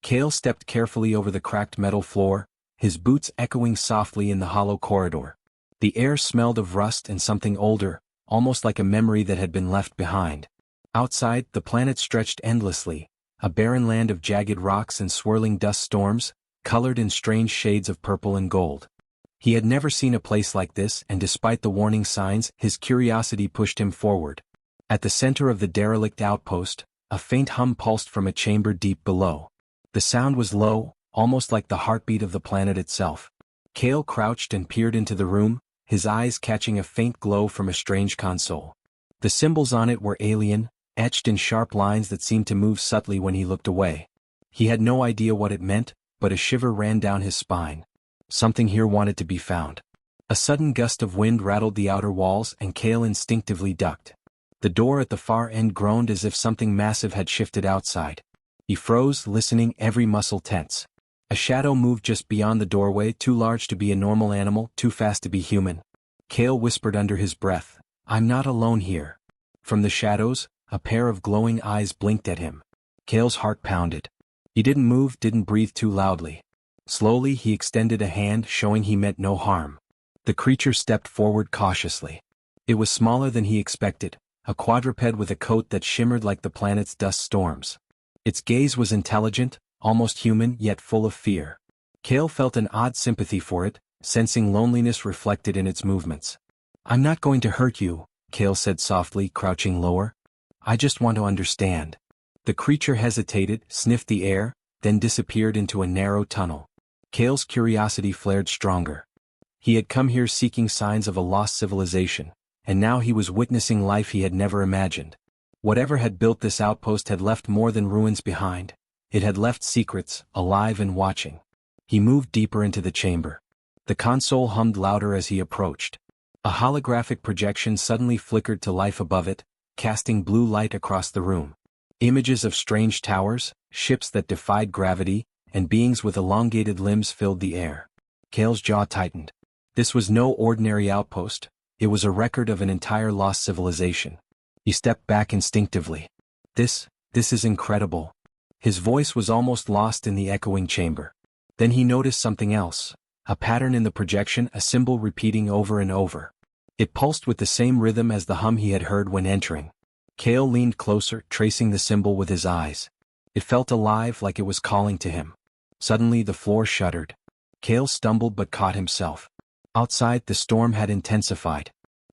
Kael stepped carefully over the cracked metal floor, his boots echoing softly in the hollow corridor. The air smelled of rust and something older, almost like a memory that had been left behind. Outside, the planet stretched endlessly, a barren land of jagged rocks and swirling dust storms, colored in strange shades of purple and gold. He had never seen a place like this, and despite the warning signs, his curiosity pushed him forward. At the center of the derelict outpost, a faint hum pulsed from a chamber deep below. The sound was low, almost like the heartbeat of the planet itself. Kael crouched and peered into the room, his eyes catching a faint glow from a strange console. The symbols on it were alien, etched in sharp lines that seemed to move subtly when he looked away. He had no idea what it meant, but a shiver ran down his spine. Something here wanted to be found. A sudden gust of wind rattled the outer walls and Kael instinctively ducked. The door at the far end groaned as if something massive had shifted outside. He froze, listening, every muscle tense. A shadow moved just beyond the doorway, too large to be a normal animal, too fast to be human. Kael whispered under his breath, "I'm not alone here." From the shadows, a pair of glowing eyes blinked at him. Kael's heart pounded. He didn't move, didn't breathe too loudly. Slowly he extended a hand, showing he meant no harm. The creature stepped forward cautiously. It was smaller than he expected, a quadruped with a coat that shimmered like the planet's dust storms. Its gaze was intelligent, almost human, yet full of fear. Kael felt an odd sympathy for it, sensing loneliness reflected in its movements. "I'm not going to hurt you," Kael said softly, crouching lower. "I just want to understand." The creature hesitated, sniffed the air, then disappeared into a narrow tunnel. Kael's curiosity flared stronger. He had come here seeking signs of a lost civilization, and now he was witnessing life he had never imagined. Whatever had built this outpost had left more than ruins behind. It had left secrets, alive and watching. He moved deeper into the chamber. The console hummed louder as he approached. A holographic projection suddenly flickered to life above it, casting blue light across the room. Images of strange towers, ships that defied gravity, and beings with elongated limbs filled the air. Kael's jaw tightened. This was no ordinary outpost. It was a record of an entire lost civilization. He stepped back instinctively. This is incredible." His voice was almost lost in the echoing chamber. Then he noticed something else. A pattern in the projection, a symbol repeating over and over. It pulsed with the same rhythm as the hum he had heard when entering. Kael leaned closer, tracing the symbol with his eyes. It felt alive, like it was calling to him. Suddenly the floor shuddered. Kael stumbled but caught himself. Outside, the storm had intensified.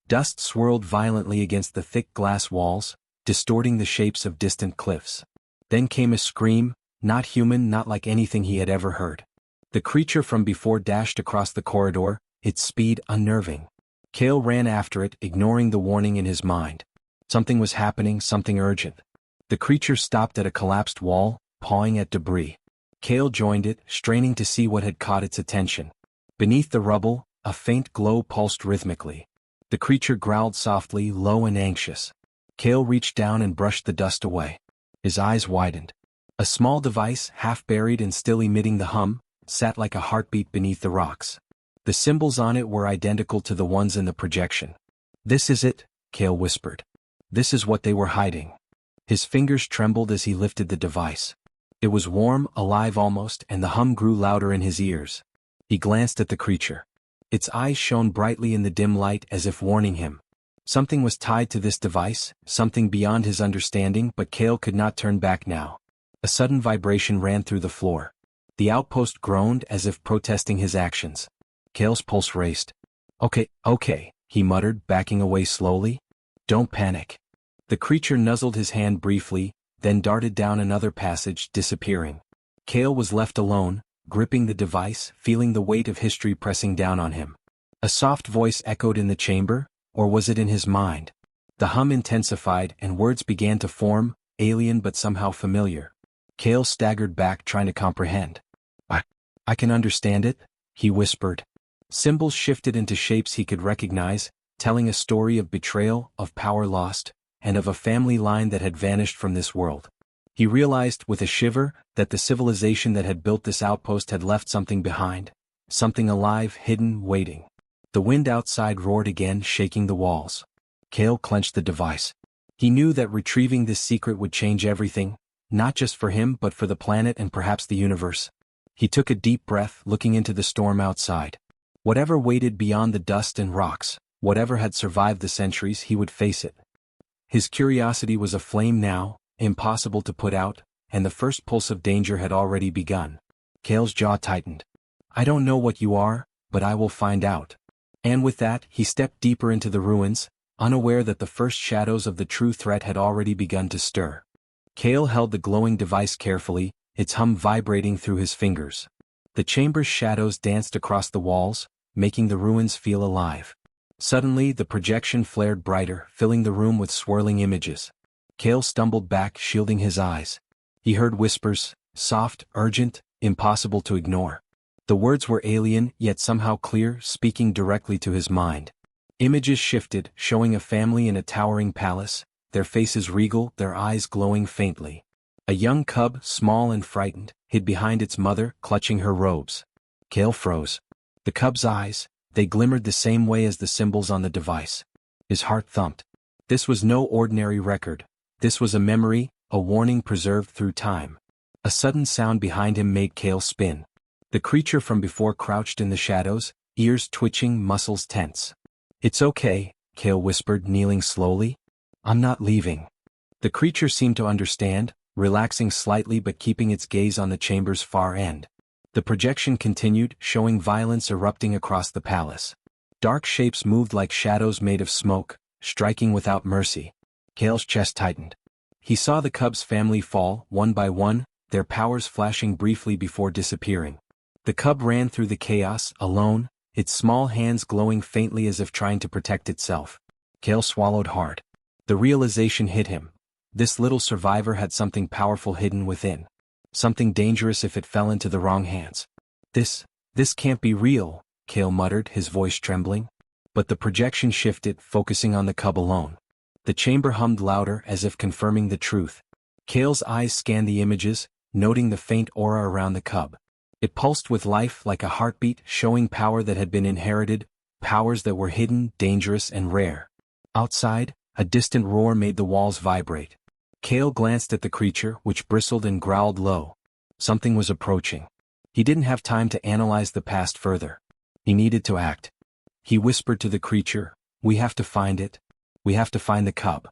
Dust swirled violently against the thick glass walls, distorting the shapes of distant cliffs. Then came a scream, not human, not like anything he had ever heard. The creature from before dashed across the corridor, its speed unnerving. Kael ran after it, ignoring the warning in his mind. Something was happening, something urgent. The creature stopped at a collapsed wall, pawing at debris. Kael joined it, straining to see what had caught its attention. Beneath the rubble, a faint glow pulsed rhythmically. The creature growled softly, low and anxious. Kael reached down and brushed the dust away. His eyes widened. A small device, half buried and still emitting the hum, sat like a heartbeat beneath the rocks. The symbols on it were identical to the ones in the projection. "This is it," Kael whispered. "This is what they were hiding." His fingers trembled as he lifted the device. It was warm, alive almost, and the hum grew louder in his ears. He glanced at the creature. Its eyes shone brightly in the dim light as if warning him. Something was tied to this device, something beyond his understanding, but Kael could not turn back now. A sudden vibration ran through the floor. The outpost groaned as if protesting his actions. Kael's pulse raced. Okay, he muttered, backing away slowly. "Don't panic." The creature nuzzled his hand briefly, then darted down another passage, disappearing. Kael was left alone, gripping the device, feeling the weight of history pressing down on him. A soft voice echoed in the chamber, or was it in his mind? The hum intensified and words began to form, alien but somehow familiar. Kael staggered back, trying to comprehend. I can understand it," he whispered. Symbols shifted into shapes he could recognize, telling a story of betrayal, of power lost, and of a family line that had vanished from this world. He realized, with a shiver, that the civilization that had built this outpost had left something behind. Something alive, hidden, waiting. The wind outside roared again, shaking the walls. Kael clenched the device. He knew that retrieving this secret would change everything, not just for him but for the planet and perhaps the universe. He took a deep breath, looking into the storm outside. Whatever waited beyond the dust and rocks, whatever had survived the centuries, he would face it. His curiosity was aflame now, impossible to put out, and the first pulse of danger had already begun. Kael's jaw tightened. "I don't know what you are, but I will find out." And with that, he stepped deeper into the ruins, unaware that the first shadows of the true threat had already begun to stir. Kael held the glowing device carefully, its hum vibrating through his fingers. The chamber's shadows danced across the walls, making the ruins feel alive. Suddenly, the projection flared brighter, filling the room with swirling images. Kael stumbled back, shielding his eyes. He heard whispers, soft, urgent, impossible to ignore. The words were alien, yet somehow clear, speaking directly to his mind. Images shifted, showing a family in a towering palace, their faces regal, their eyes glowing faintly. A young cub, small and frightened, hid behind its mother, clutching her robes. Kael froze. The cub's eyes, they glimmered the same way as the symbols on the device. His heart thumped. This was no ordinary record. This was a memory, a warning preserved through time. A sudden sound behind him made Kael spin. The creature from before crouched in the shadows, ears twitching, muscles tense. "It's okay," Kael whispered, kneeling slowly. "I'm not leaving." The creature seemed to understand, relaxing slightly but keeping its gaze on the chamber's far end. The projection continued, showing violence erupting across the palace. Dark shapes moved like shadows made of smoke, striking without mercy. Kael's chest tightened. He saw the cub's family fall, one by one, their powers flashing briefly before disappearing. The cub ran through the chaos, alone, its small hands glowing faintly as if trying to protect itself. Kael swallowed hard. The realization hit him. This little survivor had something powerful hidden within. Something dangerous if it fell into the wrong hands. This can't be real," Kael muttered, his voice trembling. But the projection shifted, focusing on the cub alone. The chamber hummed louder, as if confirming the truth. Kael's eyes scanned the images, noting the faint aura around the cub. It pulsed with life like a heartbeat, showing power that had been inherited, powers that were hidden, dangerous and rare. Outside, a distant roar made the walls vibrate. Kael glanced at the creature, which bristled and growled low. Something was approaching. He didn't have time to analyze the past further. He needed to act. He whispered to the creature, "We have to find it. We have to find the cub."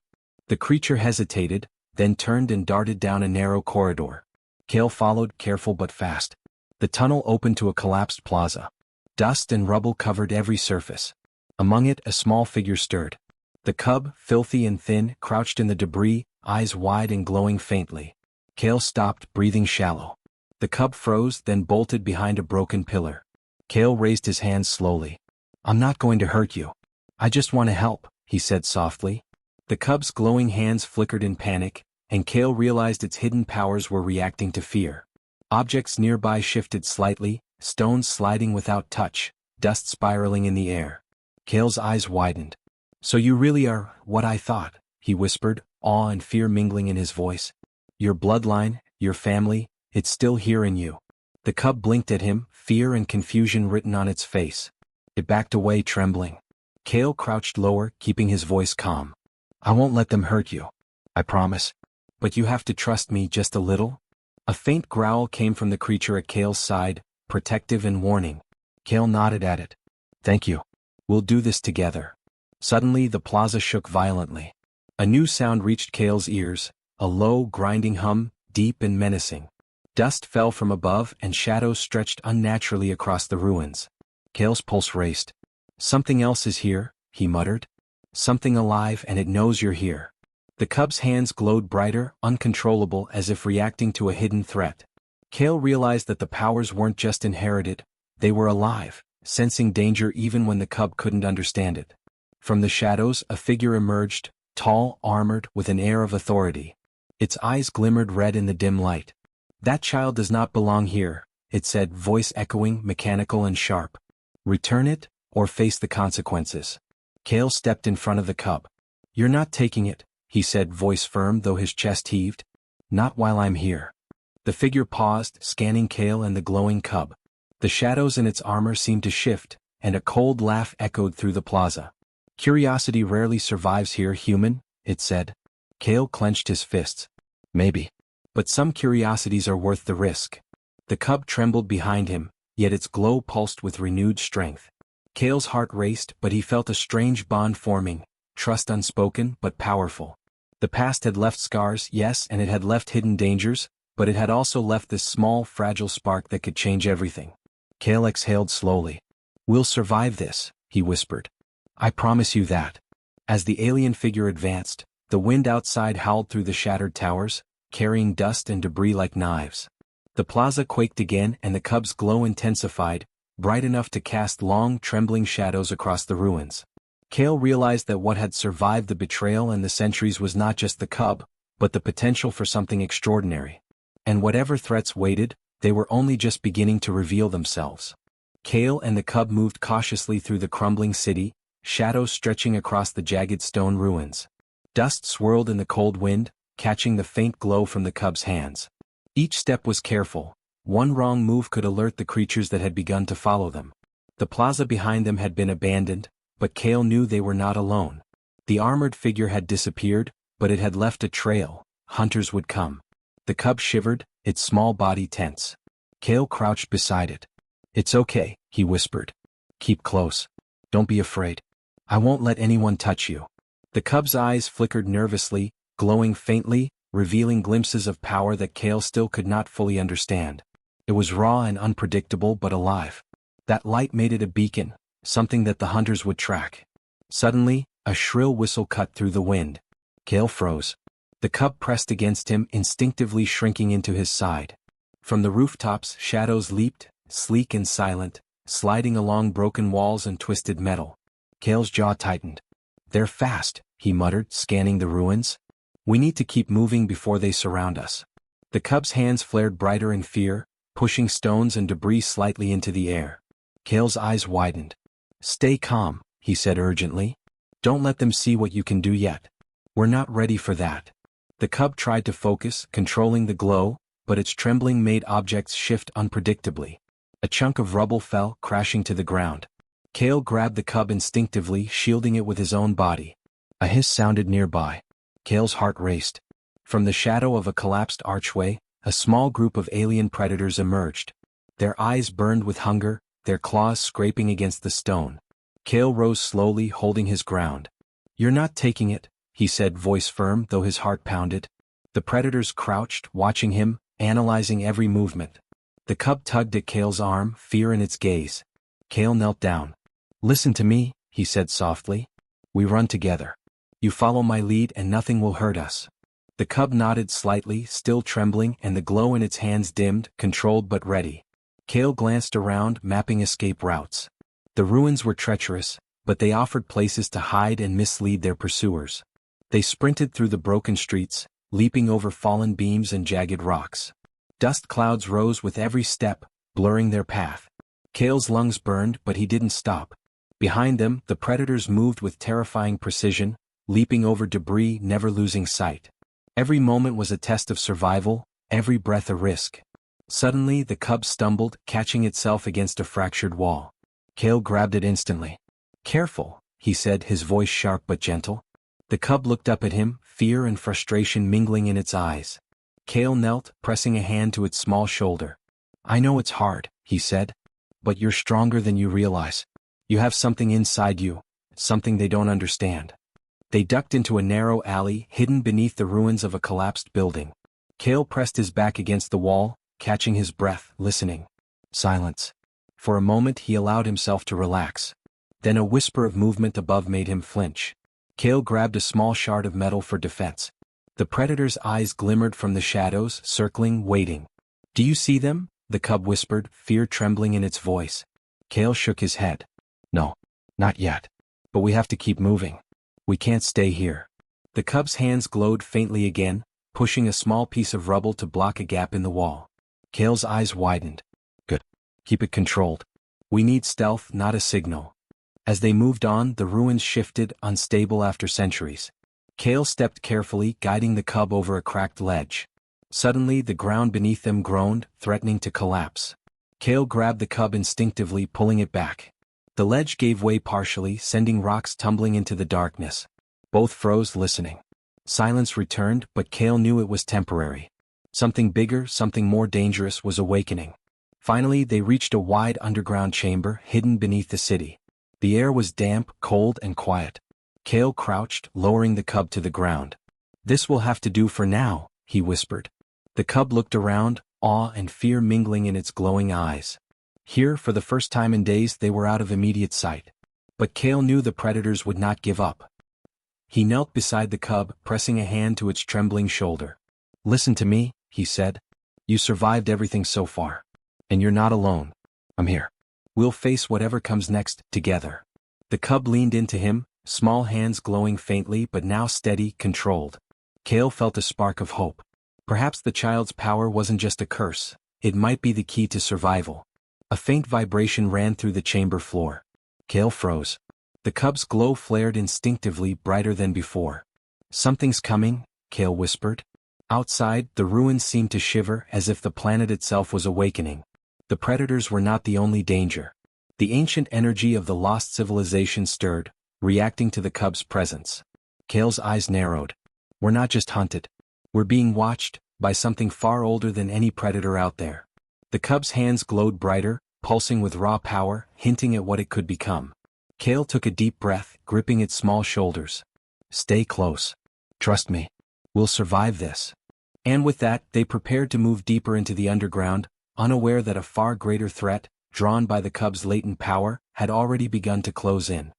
The creature hesitated, then turned and darted down a narrow corridor. Kael followed, careful but fast. The tunnel opened to a collapsed plaza. Dust and rubble covered every surface. Among it, a small figure stirred. The cub, filthy and thin, crouched in the debris, eyes wide and glowing faintly. Kael stopped, breathing shallow. The cub froze, then bolted behind a broken pillar. Kael raised his hands slowly. "I'm not going to hurt you. I just want to help," he said softly. The cub's glowing hands flickered in panic, and Kael realized its hidden powers were reacting to fear. Objects nearby shifted slightly, stones sliding without touch, dust spiraling in the air. Kael's eyes widened. "So you really are what I thought," he whispered, awe and fear mingling in his voice. "Your bloodline, your family, it's still here in you." The cub blinked at him, fear and confusion written on its face. It backed away, trembling. Kael crouched lower, keeping his voice calm. "I won't let them hurt you. I promise. But you have to trust me just a little." A faint growl came from the creature at Kael's side, protective and warning. Kael nodded at it. "Thank you. We'll do this together." Suddenly the plaza shook violently. A new sound reached Kael's ears, a low, grinding hum, deep and menacing. Dust fell from above and shadows stretched unnaturally across the ruins. Kael's pulse raced. "Something else is here," he muttered. "Something alive, and it knows you're here." The cub's hands glowed brighter, uncontrollable, as if reacting to a hidden threat. Kael realized that the powers weren't just inherited, they were alive, sensing danger even when the cub couldn't understand it. From the shadows, a figure emerged, tall, armored, with an air of authority. Its eyes glimmered red in the dim light. "That child does not belong here," it said, voice echoing, mechanical and sharp. "Return it, or face the consequences." Kael stepped in front of the cub. "You're not taking it," he said, voice firm though his chest heaved. "Not while I'm here." The figure paused, scanning Kael and the glowing cub. The shadows in its armor seemed to shift, and a cold laugh echoed through the plaza. "Curiosity rarely survives here, human," it said. Kael clenched his fists. "Maybe. But some curiosities are worth the risk. The cub trembled behind him, yet its glow pulsed with renewed strength. Kael's heart raced, but he felt a strange bond forming, trust unspoken but powerful. The past had left scars, yes, and it had left hidden dangers, but it had also left this small, fragile spark that could change everything. Kael exhaled slowly. "We'll survive this," he whispered. "I promise you that." As the alien figure advanced, the wind outside howled through the shattered towers, carrying dust and debris like knives. The plaza quaked again and the cub's glow intensified, bright enough to cast long, trembling shadows across the ruins. Kael realized that what had survived the betrayal and the centuries was not just the cub, but the potential for something extraordinary. And whatever threats waited, they were only just beginning to reveal themselves. Kael and the cub moved cautiously through the crumbling city, shadows stretching across the jagged stone ruins. Dust swirled in the cold wind, catching the faint glow from the cub's hands. Each step was careful. One wrong move could alert the creatures that had begun to follow them. The plaza behind them had been abandoned, but Kael knew they were not alone. The armored figure had disappeared, but it had left a trail. Hunters would come. The cub shivered, its small body tense. Kael crouched beside it. "It's okay," he whispered. "Keep close. Don't be afraid. I won't let anyone touch you." The cub's eyes flickered nervously, glowing faintly, revealing glimpses of power that Kael still could not fully understand. It was raw and unpredictable but alive. That light made it a beacon, something that the hunters would track. Suddenly, a shrill whistle cut through the wind. Kael froze. The cub pressed against him, instinctively shrinking into his side. From the rooftops, shadows leaped, sleek and silent, sliding along broken walls and twisted metal. Kael's jaw tightened. "They're fast," he muttered, scanning the ruins. "We need to keep moving before they surround us." The cub's hands flared brighter in fear, pushing stones and debris slightly into the air. Kael's eyes widened. "Stay calm," he said urgently. "Don't let them see what you can do yet. We're not ready for that." The cub tried to focus, controlling the glow, but its trembling made objects shift unpredictably. A chunk of rubble fell, crashing to the ground. Kael grabbed the cub instinctively, shielding it with his own body. A hiss sounded nearby. Kael's heart raced. From the shadow of a collapsed archway, a small group of alien predators emerged. Their eyes burned with hunger, their claws scraping against the stone. Kael rose slowly, holding his ground. "You're not taking it," he said, voice firm though his heart pounded. The predators crouched, watching him, analyzing every movement. The cub tugged at Kael's arm, fear in its gaze. Kael knelt down. "Listen to me," he said softly. "We run together. You follow my lead and nothing will hurt us." The cub nodded slightly, still trembling, and the glow in its hands dimmed, controlled but ready. Kael glanced around, mapping escape routes. The ruins were treacherous, but they offered places to hide and mislead their pursuers. They sprinted through the broken streets, leaping over fallen beams and jagged rocks. Dust clouds rose with every step, blurring their path. Kael's lungs burned, but he didn't stop. Behind them, the predators moved with terrifying precision, leaping over debris, never losing sight. Every moment was a test of survival, every breath a risk. Suddenly, the cub stumbled, catching itself against a fractured wall. Kael grabbed it instantly. "Careful," he said, his voice sharp but gentle. The cub looked up at him, fear and frustration mingling in its eyes. Kael knelt, pressing a hand to its small shoulder. "I know it's hard," he said. "But you're stronger than you realize. You have something inside you, something they don't understand." They ducked into a narrow alley, hidden beneath the ruins of a collapsed building. Kael pressed his back against the wall, catching his breath, listening. Silence. For a moment he allowed himself to relax. Then a whisper of movement above made him flinch. Kael grabbed a small shard of metal for defense. The predator's eyes glimmered from the shadows, circling, waiting. "Do you see them?" the cub whispered, fear trembling in its voice. Kael shook his head. "No, not yet. But we have to keep moving. We can't stay here." The cub's hands glowed faintly again, pushing a small piece of rubble to block a gap in the wall. Kael's eyes widened. "Good. Keep it controlled. We need stealth, not a signal." As they moved on, the ruins shifted, unstable after centuries. Kael stepped carefully, guiding the cub over a cracked ledge. Suddenly, the ground beneath them groaned, threatening to collapse. Kael grabbed the cub instinctively, pulling it back. The ledge gave way partially, sending rocks tumbling into the darkness. Both froze, listening. Silence returned, but Kael knew it was temporary. Something bigger, something more dangerous was awakening. Finally, they reached a wide underground chamber hidden beneath the city. The air was damp, cold, and quiet. Kael crouched, lowering the cub to the ground. "This will have to do for now," he whispered. The cub looked around, awe and fear mingling in its glowing eyes. Here, for the first time in days, they were out of immediate sight. But Kael knew the predators would not give up. He knelt beside the cub, pressing a hand to its trembling shoulder. "Listen to me," he said. "You survived everything so far. And you're not alone. I'm here. We'll face whatever comes next, together." The cub leaned into him, small hands glowing faintly but now steady, controlled. Kael felt a spark of hope. Perhaps the child's power wasn't just a curse, it might be the key to survival. A faint vibration ran through the chamber floor. Kael froze. The cub's glow flared instinctively, brighter than before. "Something's coming," Kael whispered. Outside, the ruins seemed to shiver as if the planet itself was awakening. The predators were not the only danger. The ancient energy of the lost civilization stirred, reacting to the cub's presence. Kael's eyes narrowed. "We're not just hunted. We're being watched, by something far older than any predator out there." The cub's hands glowed brighter, pulsing with raw power, hinting at what it could become. Kael took a deep breath, gripping its small shoulders. "Stay close. Trust me. We'll survive this." And with that, they prepared to move deeper into the underground, unaware that a far greater threat, drawn by the cub's latent power, had already begun to close in.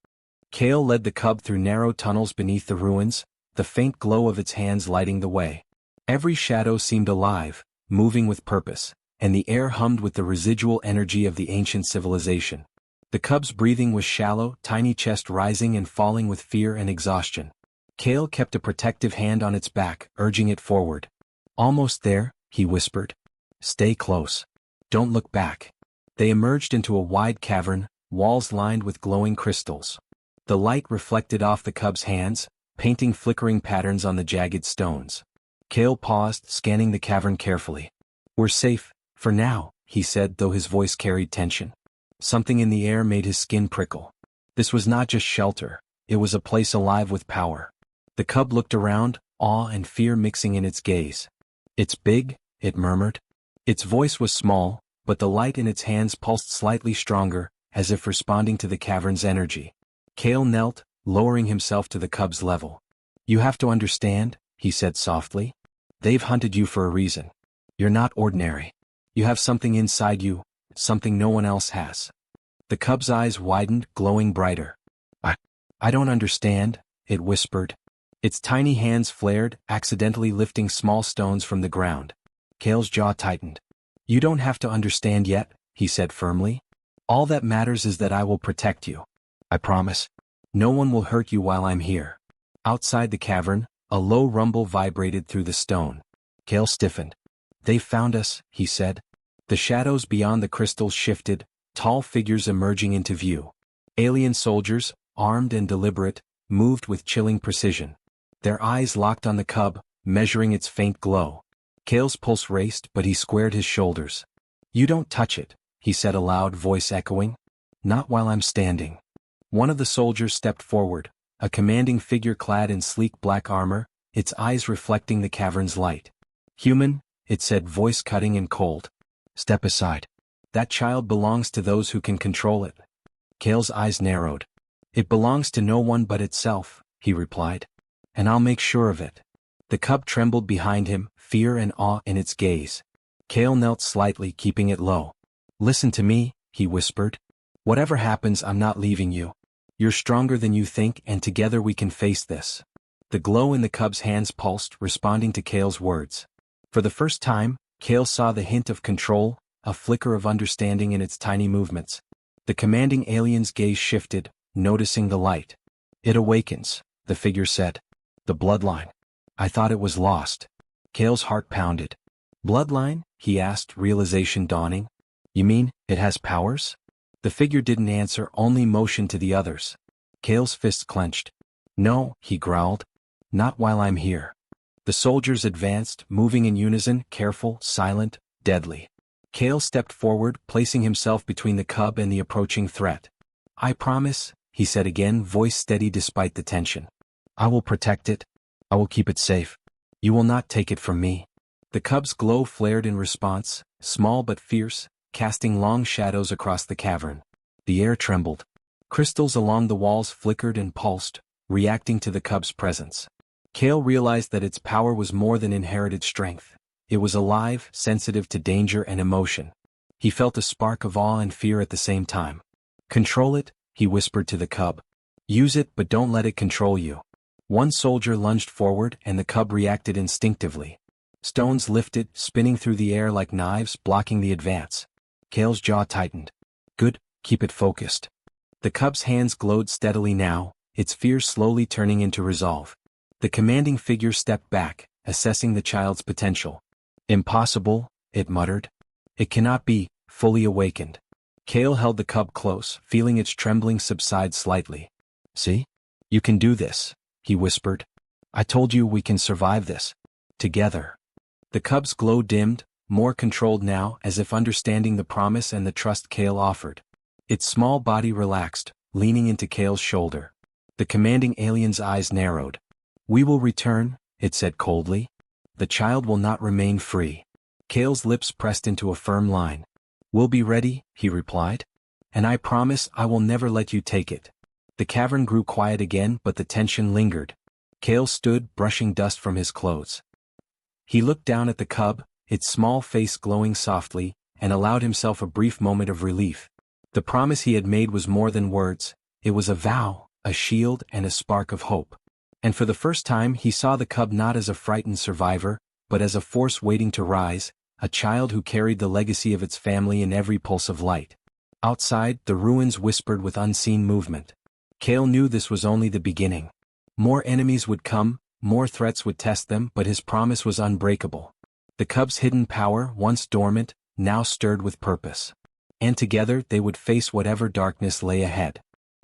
Kael led the cub through narrow tunnels beneath the ruins, the faint glow of its hands lighting the way. Every shadow seemed alive, moving with purpose, and the air hummed with the residual energy of the ancient civilization. The cub's breathing was shallow, tiny chest rising and falling with fear and exhaustion. Kael kept a protective hand on its back, urging it forward. "Almost there," he whispered. "Stay close. Don't look back." They emerged into a wide cavern, walls lined with glowing crystals. The light reflected off the cub's hands, painting flickering patterns on the jagged stones. Kael paused, scanning the cavern carefully. "We're safe, for now," he said, though his voice carried tension. Something in the air made his skin prickle. This was not just shelter, it was a place alive with power. The cub looked around, awe and fear mixing in its gaze. "It's big," it murmured. Its voice was small, but the light in its hands pulsed slightly stronger, as if responding to the cavern's energy. Kael knelt, lowering himself to the cub's level. "You have to understand," he said softly. "They've hunted you for a reason. You're not ordinary. You have something inside you, something no one else has." The cub's eyes widened, glowing brighter. I don't understand," it whispered. Its tiny hands flared, accidentally lifting small stones from the ground. Kael's jaw tightened. "You don't have to understand yet," he said firmly. "All that matters is that I will protect you. I promise. No one will hurt you while I'm here." Outside the cavern, a low rumble vibrated through the stone. Kael stiffened. "They've found us," he said. The shadows beyond the crystals shifted, tall figures emerging into view. Alien soldiers, armed and deliberate, moved with chilling precision. Their eyes locked on the cub, measuring its faint glow. Kael's pulse raced, but he squared his shoulders. "You don't touch it," he said aloud, voice echoing. "Not while I'm standing." One of the soldiers stepped forward, a commanding figure clad in sleek black armor, its eyes reflecting the cavern's light. "Human," it said, voice cutting and cold. "Step aside. That child belongs to those who can control it." Kael's eyes narrowed. "It belongs to no one but itself," he replied. "And I'll make sure of it." The cub trembled behind him, fear and awe in its gaze. Kael knelt slightly, keeping it low. "Listen to me," he whispered. "Whatever happens, I'm not leaving you. You're stronger than you think, and together we can face this." The glow in the cub's hands pulsed, responding to Kael's words. For the first time, Kael saw the hint of control, a flicker of understanding in its tiny movements. The commanding alien's gaze shifted, noticing the light. "It awakens," the figure said. "The bloodline. I thought it was lost." Kael's heart pounded. "Bloodline?" he asked, realization dawning. "You mean, it has powers?" The figure didn't answer, only motioned to the others. Kael's fists clenched. "No," he growled. "Not while I'm here." The soldiers advanced, moving in unison, careful, silent, deadly. Kael stepped forward, placing himself between the cub and the approaching threat. "I promise," he said again, voice steady despite the tension. "I will protect it. I will keep it safe. You will not take it from me." The cub's glow flared in response, small but fierce, casting long shadows across the cavern. The air trembled. Crystals along the walls flickered and pulsed, reacting to the cub's presence. Kael realized that its power was more than inherited strength. It was alive, sensitive to danger and emotion. He felt a spark of awe and fear at the same time. "Control it," he whispered to the cub. "Use it, but don't let it control you." One soldier lunged forward and the cub reacted instinctively. Stones lifted, spinning through the air like knives, blocking the advance. Kael's jaw tightened. "Good, keep it focused." The cub's hands glowed steadily now, its fear slowly turning into resolve. The commanding figure stepped back, assessing the child's potential. "Impossible," it muttered. "It cannot be, fully awakened." Kael held the cub close, feeling its trembling subside slightly. "See? You can do this," he whispered. "I told you we can survive this. Together." The cub's glow dimmed, more controlled now, as if understanding the promise and the trust Kael offered. Its small body relaxed, leaning into Kael's shoulder. The commanding alien's eyes narrowed. "We will return," it said coldly. "The child will not remain free." Kael's lips pressed into a firm line. "We'll be ready," he replied. "And I promise I will never let you take it." The cavern grew quiet again, but the tension lingered. Kael stood, brushing dust from his clothes. He looked down at the cub, its small face glowing softly, and allowed himself a brief moment of relief. The promise he had made was more than words. It was a vow, a shield, and a spark of hope. And for the first time he saw the cub not as a frightened survivor, but as a force waiting to rise, a child who carried the legacy of its family in every pulse of light. Outside, the ruins whispered with unseen movement. Kael knew this was only the beginning. More enemies would come, more threats would test them, but his promise was unbreakable. The cub's hidden power, once dormant, now stirred with purpose. And together they would face whatever darkness lay ahead.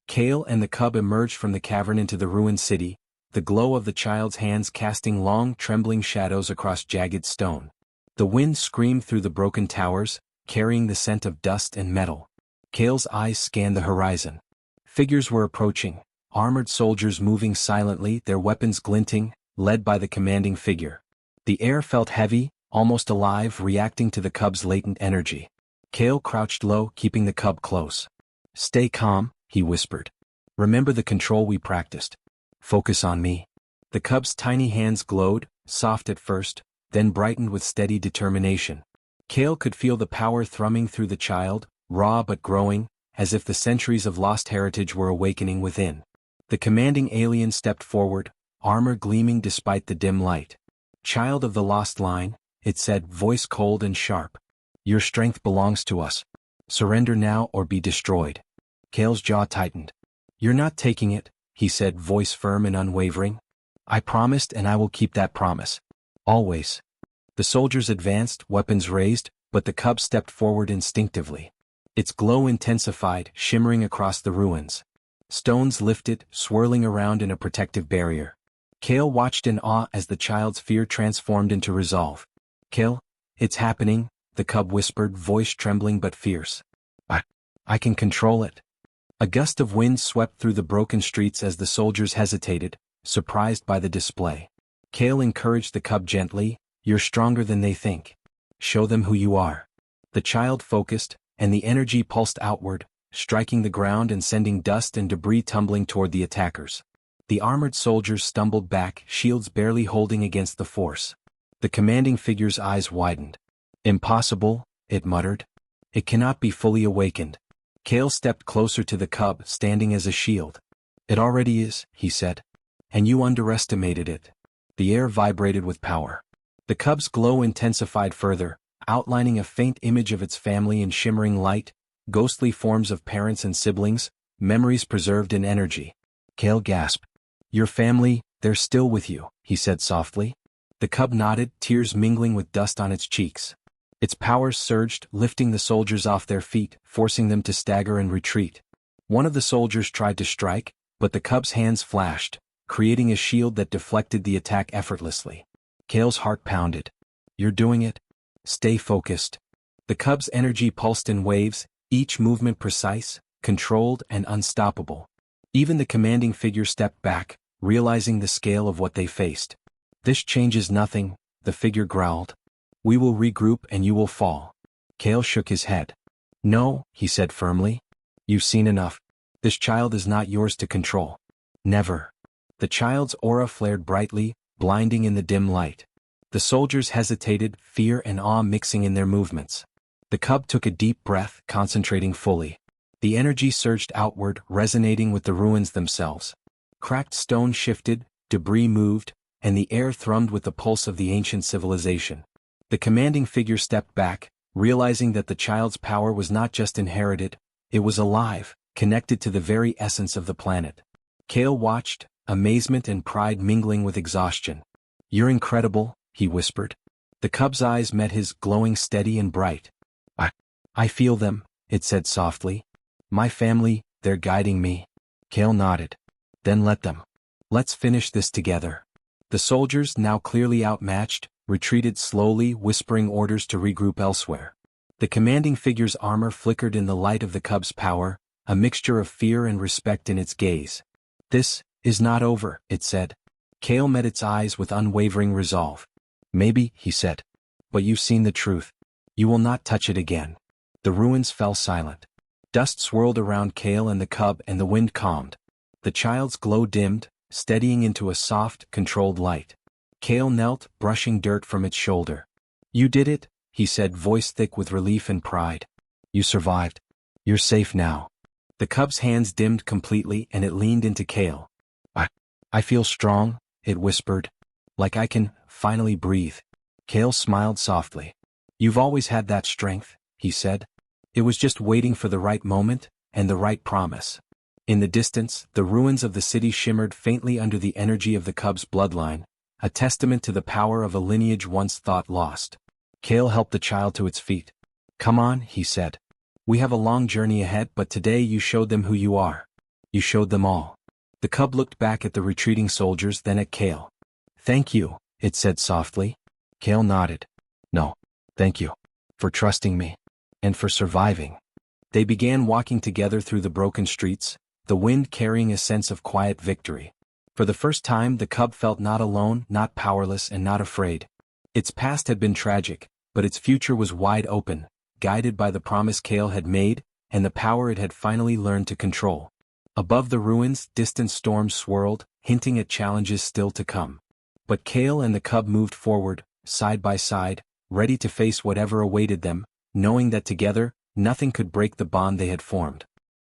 Kael and the cub emerged from the cavern into the ruined city, the glow of the child's hands casting long, trembling shadows across jagged stone. The wind screamed through the broken towers, carrying the scent of dust and metal. Kael's eyes scanned the horizon. Figures were approaching, armored soldiers moving silently, their weapons glinting, led by the commanding figure. The air felt heavy, almost alive, reacting to the cub's latent energy. Kael crouched low, keeping the cub close. "Stay calm," he whispered. "Remember the control we practiced. Focus on me." The cub's tiny hands glowed, soft at first, then brightened with steady determination. Kael could feel the power thrumming through the child, raw but growing, as if the centuries of lost heritage were awakening within. The commanding alien stepped forward, armor gleaming despite the dim light. "Child of the lost line," it said, voice cold and sharp. "Your strength belongs to us. Surrender now or be destroyed." Kael's jaw tightened. "You're not taking it," he said, voice firm and unwavering. "I promised and I will keep that promise. Always." The soldiers advanced, weapons raised, but the cub stepped forward instinctively. Its glow intensified, shimmering across the ruins. Stones lifted, swirling around in a protective barrier. Kael watched in awe as the child's fear transformed into resolve. "Kael, it's happening," the cub whispered, voice trembling but fierce. I can control it." A gust of wind swept through the broken streets as the soldiers hesitated, surprised by the display. Kael encouraged the cub gently, "You're stronger than they think. Show them who you are." The child focused, and the energy pulsed outward, striking the ground and sending dust and debris tumbling toward the attackers. The armored soldiers stumbled back, shields barely holding against the force. The commanding figure's eyes widened. "Impossible," it muttered. "It cannot be fully awakened." Kael stepped closer to the cub, standing as a shield. "It already is," he said. "And you underestimated it." The air vibrated with power. The cub's glow intensified further, outlining a faint image of its family in shimmering light, ghostly forms of parents and siblings, memories preserved in energy. Kael gasped. "Your family, they're still with you," he said softly. The cub nodded, tears mingling with dust on its cheeks. Its power surged, lifting the soldiers off their feet, forcing them to stagger and retreat. One of the soldiers tried to strike, but the cub's hands flashed, creating a shield that deflected the attack effortlessly. Kael's heart pounded. "You're doing it. Stay focused." The cub's energy pulsed in waves, each movement precise, controlled, and unstoppable. Even the commanding figure stepped back, realizing the scale of what they faced. "This changes nothing," the figure growled. We will regroup and you will fall. Kael shook his head. No, he said firmly. You've seen enough. This child is not yours to control. Never. The child's aura flared brightly, blinding in the dim light. The soldiers hesitated, fear and awe mixing in their movements. The cub took a deep breath, concentrating fully. The energy surged outward, resonating with the ruins themselves. Cracked stone shifted, debris moved, and the air thrummed with the pulse of the ancient civilization. The commanding figure stepped back, realizing that the child's power was not just inherited, it was alive, connected to the very essence of the planet. Kael watched, amazement and pride mingling with exhaustion. You're incredible, he whispered. The cub's eyes met his, glowing steady and bright. I feel them, it said softly. My family, they're guiding me. Kael nodded. Then let them. Let's finish this together. The soldiers, now clearly outmatched, retreated slowly, whispering orders to regroup elsewhere. The commanding figure's armor flickered in the light of the cub's power, a mixture of fear and respect in its gaze. This is not over, it said. Kael met its eyes with unwavering resolve. Maybe, he said. But you've seen the truth. You will not touch it again. The ruins fell silent. Dust swirled around Kael and the cub and the wind calmed. The child's glow dimmed, steadying into a soft, controlled light. Kael knelt, brushing dirt from its shoulder. You did it, he said, voice thick with relief and pride. You survived. You're safe now. The cub's hands dimmed completely and it leaned into Kael. I feel strong, it whispered. Like I can, finally breathe. Kael smiled softly. You've always had that strength, he said. It was just waiting for the right moment, and the right promise. In the distance, the ruins of the city shimmered faintly under the energy of the cub's bloodline, a testament to the power of a lineage once thought lost. Kael helped the child to its feet. Come on, he said. We have a long journey ahead, but today you showed them who you are. You showed them all. The cub looked back at the retreating soldiers, then at Kael. Thank you, it said softly. Kael nodded. No, thank you. For trusting me. And for surviving. They began walking together through the broken streets, the wind carrying a sense of quiet victory. For the first time the cub felt not alone, not powerless and not afraid. Its past had been tragic, but its future was wide open, guided by the promise Kael had made, and the power it had finally learned to control. Above the ruins, distant storms swirled, hinting at challenges still to come. But Kael and the cub moved forward, side by side, ready to face whatever awaited them, knowing that together, nothing could break the bond they had formed.